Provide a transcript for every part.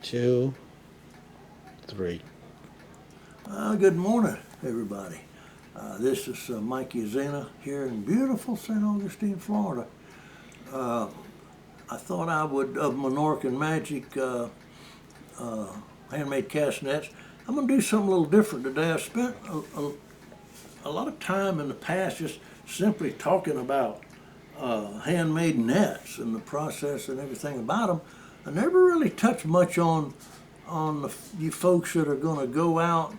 2, 3. Good morning, everybody. This is Mikey Zena here in beautiful St. Augustine, Florida. I thought I would, of Menorca and Magic handmade cast nets, I'm going to do something a little different today. I spent a lot of time in the past just simply talking about handmade nets and the process and everything about them. I never really touched much on you folks that are going to go out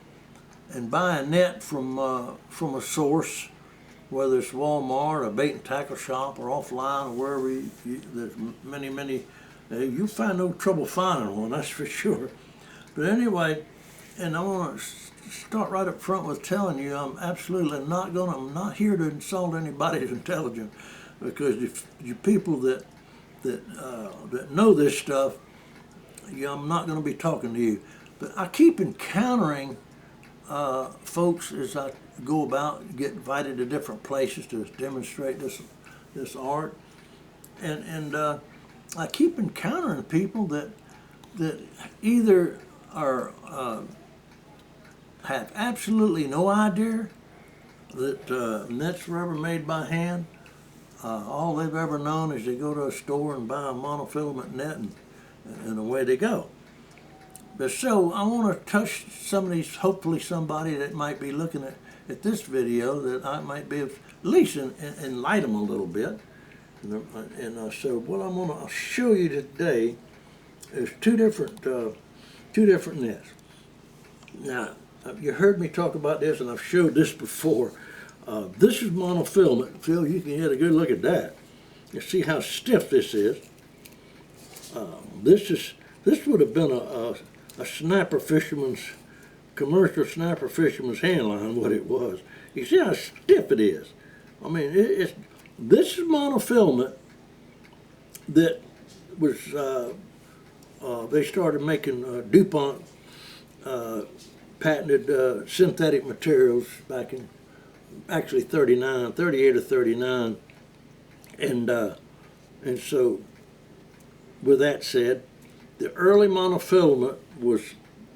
and buy a net from a source, whether it's Walmart, a bait and tackle shop, or offline, or wherever there's many. You'll find no trouble finding one, that's for sure. But anyway, and I want to start right up front with telling you I'm absolutely I'm not here to insult anybody's intelligence, because if you people that know this stuff, I'm not going to be talking to you. But I keep encountering folks as I go about, get invited to different places to demonstrate this art, and I keep encountering people that either are have absolutely no idea that nets were ever made by hand. All they've ever known is they go to a store and buy a monofilament net, and away they go. But so I want to touch some of these, hopefully somebody that might be looking at this video, that I might be at least enlighten them a little bit. And so what I'm going to show you today is two different nets. Now, you heard me talk about this, and I've showed this before. This is monofilament. Phil, you can get a good look at that. You see how stiff this is. This would have been a snapper fisherman's, commercial snapper fisherman's hand line, what it was. You see how stiff it is. I mean, this is monofilament that was, they started making DuPont patented synthetic materials back in actually 38 or 39. And so, with that said, the early monofilament was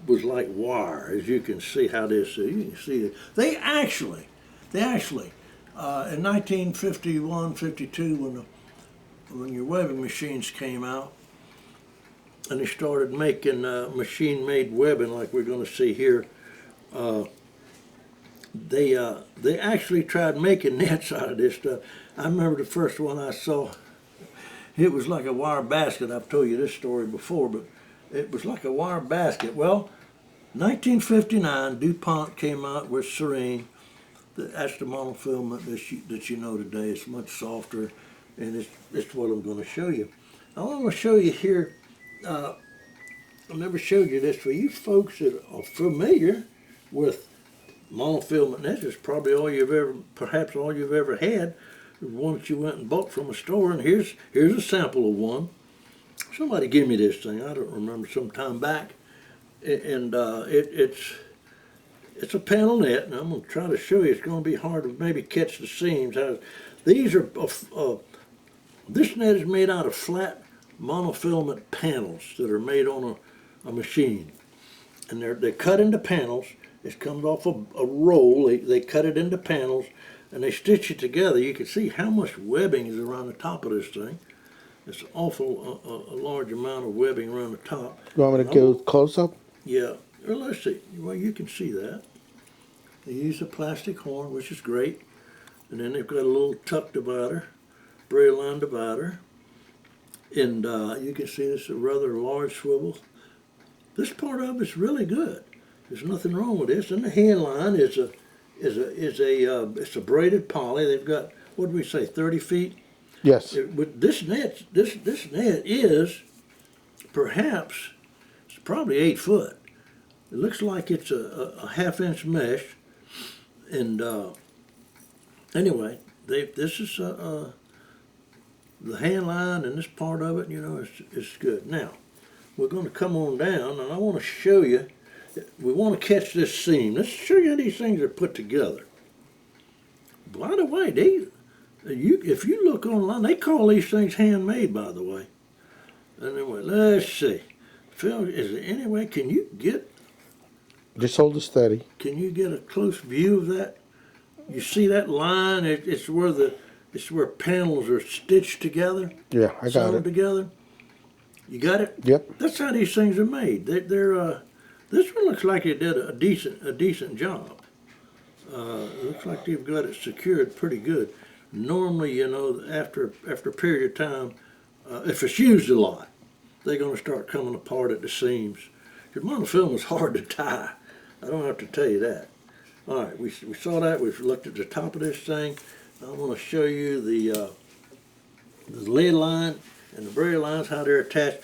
like wire, as you can see how this. You can see it. They actually, in 1951, 52, when your webbing machines came out, and they started making machine-made webbing like we're going to see here, they actually tried making nets out of this stuff. I remember the first one I saw. It was like a wire basket. I've told you this story before, but it was like a wire basket. Well, 1959, DuPont came out with Serene. That's the monofilament that you know today. It's much softer, and it's what I'm going to show you. I want to show you here. I never showed you this. For you folks that are familiar with monofilament nets, it's probably perhaps all you've ever had. The one that you went and bought from a store, and here's a sample of one. Somebody gave me this thing, I don't remember, some time back, and it's a panel net, and I'm going to try to show you. It's going to be hard to maybe catch the seams. These are this net is made out of flat monofilament panels that are made on a machine, and they're cut into panels. It comes off a roll. They cut it into panels, and they stitch it together. You can see how much webbing is around the top of this thing. It's an awful a large amount of webbing around the top. You want me to go close up? Yeah. Well, let's see. Well, you can see that. They use a plastic horn, which is great. And then they've got a little tuck divider, braille line divider. And you can see this is a rather large swivel. This part of it's really good. There's nothing wrong with this. And the hand line is a braided poly. They've got, what did we say, 30 feet? Yes. With this net is perhaps, it's probably 8 foot. It looks like it's a half-inch mesh. And anyway, this is the hand line, and this part of it, is good. Now, we're going to come on down, and I want to show you. We want to catch this seam. Let's show you how these things are put together. By the way, if you look online, they call these things handmade, by the way. Anyway, let's see. Phil, is there any way, can you get Just hold it steady. a close view of that? You see that line? It's where panels are stitched together, Yeah, I got sewn it. together. You got it? Yep. That's how these things are made. They're this one looks like it did a decent job. It looks like they've got it secured pretty good. Normally, you know, after a period of time, if it's used a lot, they're going to start coming apart at the seams. Because monofilament is hard to tie. I don't have to tell you that. All right, we saw that. We've looked at the top of this thing. I want to show you the lead line and the braille lines, how they're attached.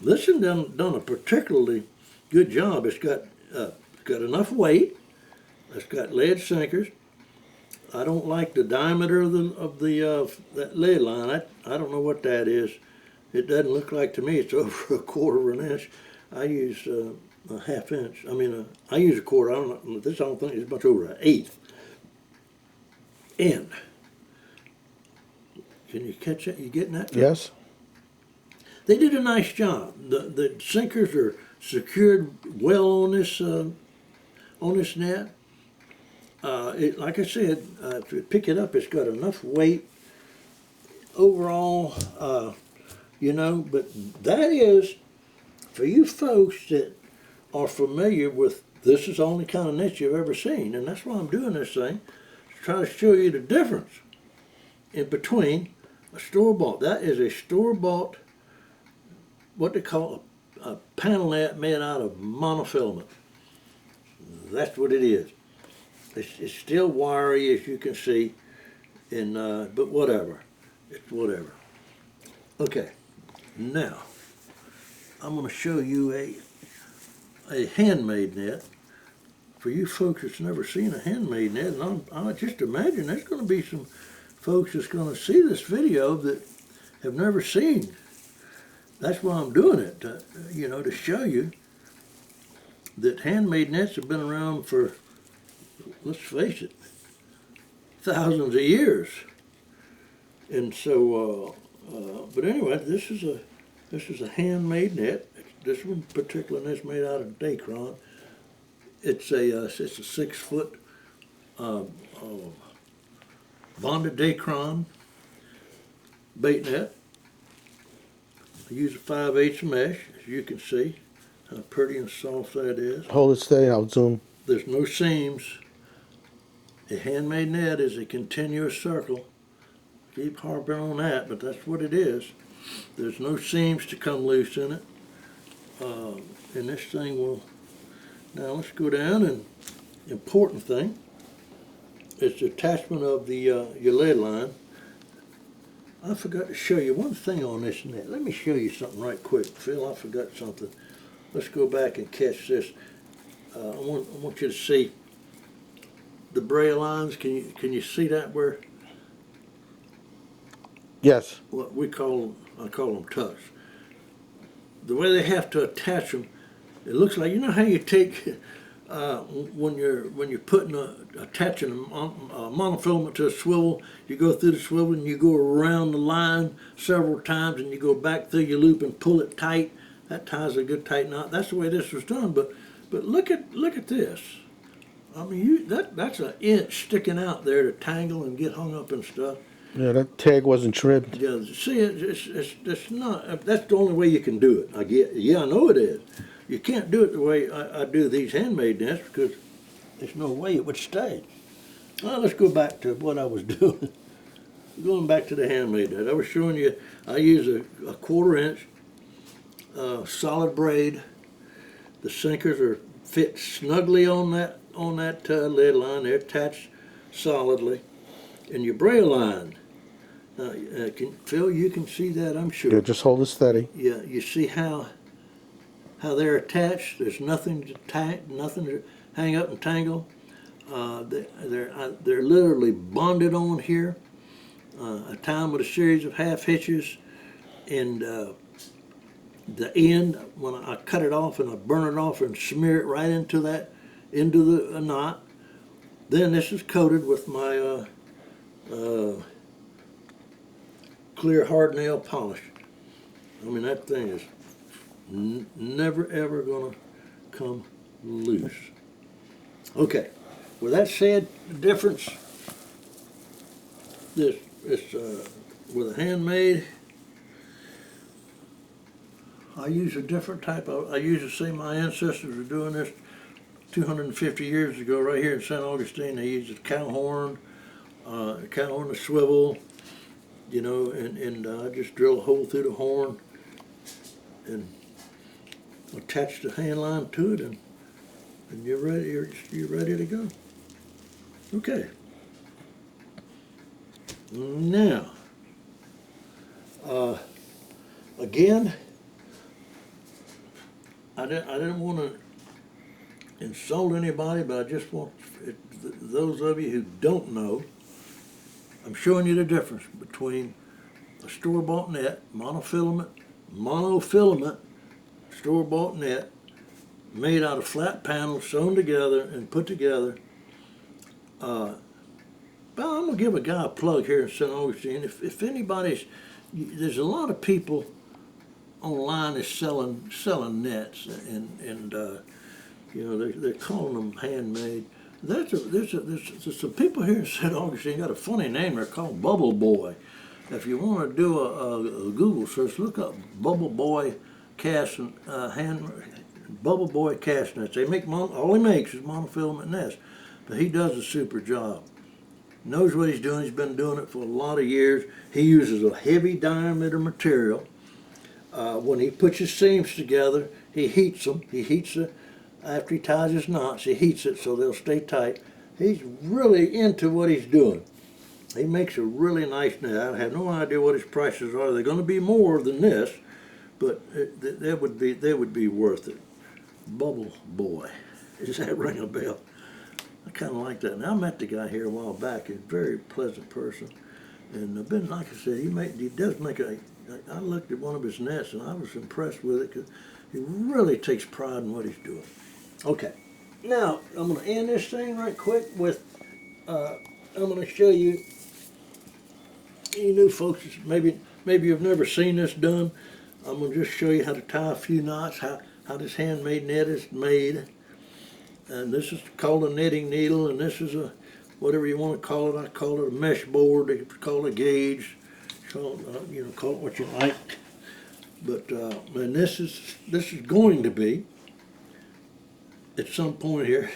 This has done a particularly good job. It's got enough weight. It's got lead sinkers. I don't like the diameter of that lead line. I don't know what that is. It doesn't look like to me it's over a quarter of an inch. I use a half inch. I use a quarter. I don't know. This I don't think is much over an eighth. And can you catch that? You getting that? Yes. They did a nice job. The sinkers are secured well on this net. Like I said, if you pick it up, it's got enough weight overall, you know. But that is for you folks that are familiar with this is the only kind of net you've ever seen, and that's why I'm doing this thing, to try to show you the difference in between a store-bought. That is a store-bought, what they call a panel net made out of monofilament. That's what it is. It's still wiry, as you can see, and but whatever. It's whatever. Okay, now I'm going to show you a handmade net. For you folks that's never seen a handmade net, and I just imagine there's going to be some folks that's going to see this video that have never seen. That's why I'm doing it, you know, to show you that handmade nets have been around for, let's face it, thousands of years. And so, but anyway, this is a handmade net. This one particular net's made out of Dacron. It's a 6 foot bonded Dacron bait net. I use a 5/8 mesh, as you can see how pretty and soft that is. Hold it steady. I'll zoom. There's no seams. A handmade net is a continuous circle. Keep harping on that, but that's what it is. There's no seams to come loose in it. And this thing will, now let's go down, and important thing is the attachment of the your lead line. I forgot to show you one thing on this net. Let me show you something right quick. Phil, I forgot something. Let's go back and catch this. I want you to see the braille lines. Can you see that where? Yes. What we call, I call them tucks. The way they have to attach them, it looks like, you know how you take when you're putting attaching a monofilament to a swivel, you go through the swivel and you go around the line several times and you go back through your loop and pull it tight. That ties a good tight knot. That's the way this was done. But look at this. I mean, that's an inch sticking out there to tangle and get hung up and stuff. Yeah, that tag wasn't trimmed. Yeah, see, it's not. That's the only way you can do it. I get. Yeah, I know it is. You can't do it the way I do these handmade nets because there's no way it would stay. Well, let's go back to what I was doing. Going back to the handmade net, I was showing you. I use a 1/4 inch solid braid. The sinkers are fit snugly on that lead line. They're attached solidly. And your braille line. Phil, you can see that, I'm sure. Yeah, just hold it steady. Yeah, you see how they're attached. There's nothing to hang up and tangle. They're literally bonded on here. I tie them with a series of half hitches, and the end, when I cut it off and I burn it off and smear it right into the knot. Then this is coated with my clear hard nail polish. I mean, that thing is never ever gonna come loose. Okay, with that said, the difference, this with a handmade, I use a different type of, I use the same, my ancestors were doing this 250 years ago right here in St. Augustine. They used a cow horn, a swivel, you know, and I just drill a hole through the horn and attach the hand line to it, and you're ready. You're ready to go. Okay. Now, again, I didn't want to insult anybody, but I just want those of you who don't know, I'm showing you the difference between a store-bought net, monofilament, store-bought net, made out of flat panels, sewn together and put together. Well, I'm gonna give a guy a plug here in St. Augustine. If anybody's, there's a lot of people online that's selling nets, and you know, they're calling them handmade. There's some people here in St. Augustine got a funny name. They're called Bubble Boy. If you want to do a Google search, look up Bubble Boy Bubble Boy cast nets. They make all he makes is monofilament nets, but he does a super job. Knows what he's doing. He's been doing it for a lot of years. He uses a heavy diameter material. When he puts his seams together, he heats them. He heats it after he ties his knots. He heats it so they'll stay tight. He's really into what he's doing. He makes a really nice net. I have no idea what his prices are. They're going to be more than this, but they would be worth it. Bubble Boy. Does that ring a bell? I kind of like that. Now, I met the guy here a while back. He's a very pleasant person, and I've been, like I said, he does make a. I looked at one of his nets and I was impressed with it because he really takes pride in what he's doing. Okay, now I'm going to end this thing right quick with. I'm going to show you. You new folks, maybe you've never seen this done. I'm going to just show you how to tie a few knots. How this handmade net is made. And this is called a knitting needle, and this is a, whatever you want to call it. I call it a mesh board. They call it a gauge. Call it what you like. But and this is going to be at some point here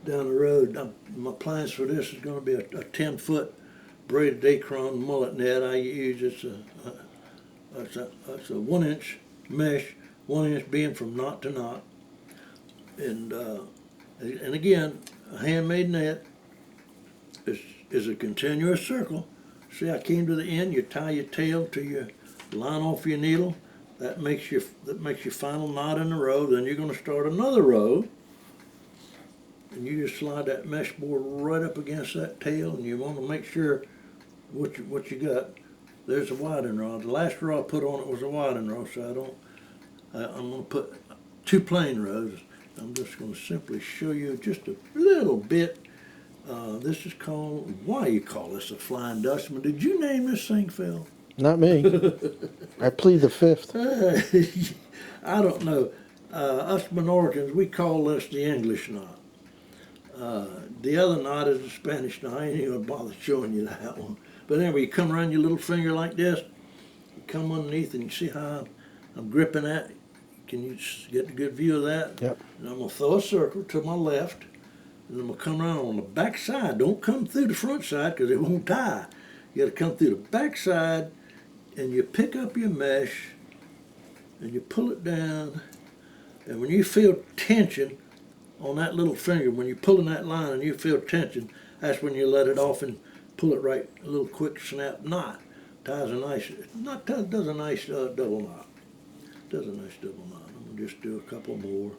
down the road. My plans for this is going to be a 10-foot braided Dacron mullet net. I use it's a 1-inch mesh, 1 inch being from knot to knot. And again, a handmade net is a continuous circle. See, I came to the end. You tie your tail to your line off your needle. That makes your final knot in the row. Then you're going to start another row, and you just slide that mesh board right up against that tail, and you want to make sure what you got. There's a widening row. The last row I put on it was a widening row, so I'm going to put 2 plain rows. I'm just going to simply show you just a little bit. This is called, why you call this a flying dustman? Did you name this thing, Phil? Not me. I plead the fifth. I don't know. Us Menorcans, we call this the English knot. The other knot is the Spanish knot. I ain't even going to bother showing you that one. But anyway, you come around your little finger like this, you come underneath, and you see how I'm gripping that. Can you get a good view of that? Yep. And I'm going to throw a circle to my left, and I'm going to come around on the back side. Don't come through the front side because it won't tie. You got to come through the back side, and you pick up your mesh, and you pull it down, and when you feel tension on that little finger, when you're pulling that line and you feel tension, that's when you let it off and pull it right, a little quick snap knot. Does a nice double knot. Does a nice double knot. I'm going to just do a couple more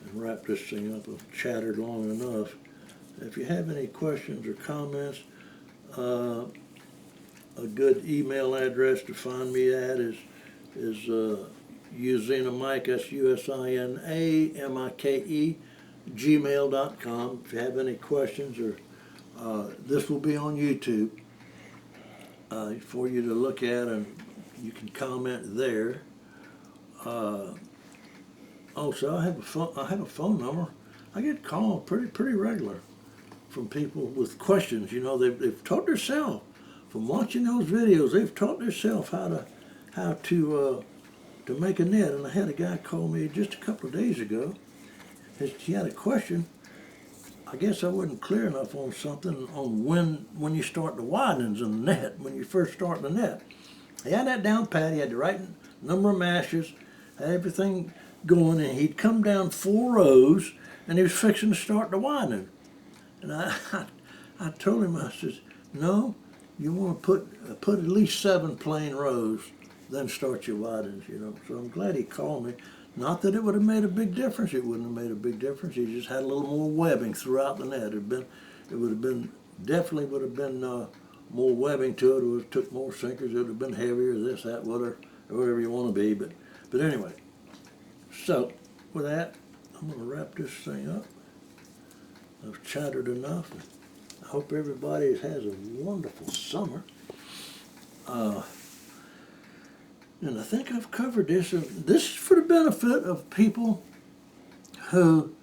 and wrap this thing up. I've chattered long enough. If you have any questions or comments, a good email address to find me at is usinamike, SUSINAMIKE, gmail.com. If you have any questions, or this will be on YouTube for you to look at, and you can comment there. Also, I have a phone number. I get called pretty regular from people with questions. You know, they've taught themselves from watching those videos. They've taught themselves how to make a net. And I had a guy call me just a couple of days ago. He had a question. I guess I wasn't clear enough on something on when you start the widenings in the net, when you first start the net. He had that down pat. He had the right number of mashes, had everything going, and he'd come down 4 rows, and he was fixing to start the widening. And I told him, I says, no, you want to put at least 7 plain rows, then start your widenings, you know. So I'm glad he called me. Not that it would have made a big difference. It wouldn't have made a big difference. He just had a little more webbing throughout the net. Definitely would have been more webbing to it. It would have took more sinkers. It would have been heavier, this, that, whatever you want to be. But anyway, so with that, I'm going to wrap this thing up. I've chattered enough. I hope everybody has a wonderful summer. And I think I've covered this. This is for the benefit of people who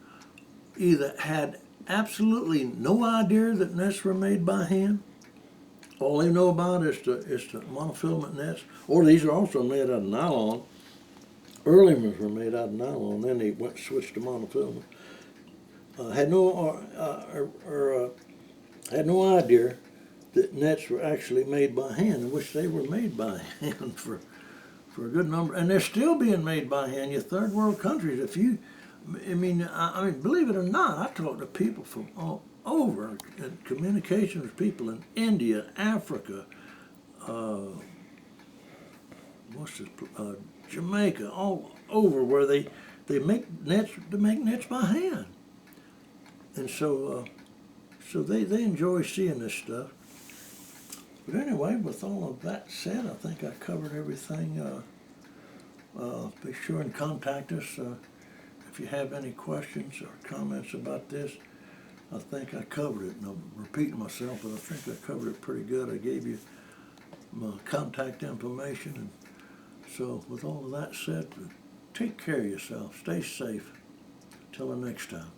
either had absolutely no idea that nets were made by hand. All they know about is the monofilament nets, or these are also made out of nylon. Early ones were made out of nylon, then they switched to monofilament. Had no idea that nets were actually made by hand. I wish they were made by hand for a good number, and they're still being made by hand. Your third world countries, I mean, believe it or not, I talk to people from all over, and communication with people in India, Africa, Jamaica, all over, where they make nets by hand, and so they enjoy seeing this stuff. But anyway, with all of that said, I think I covered everything. Be sure and contact us if you have any questions or comments about this. I think I covered it, and I'm repeating myself, but I think I covered it pretty good. I gave you my contact information, and so with all of that said, take care of yourself, stay safe. Till the next time.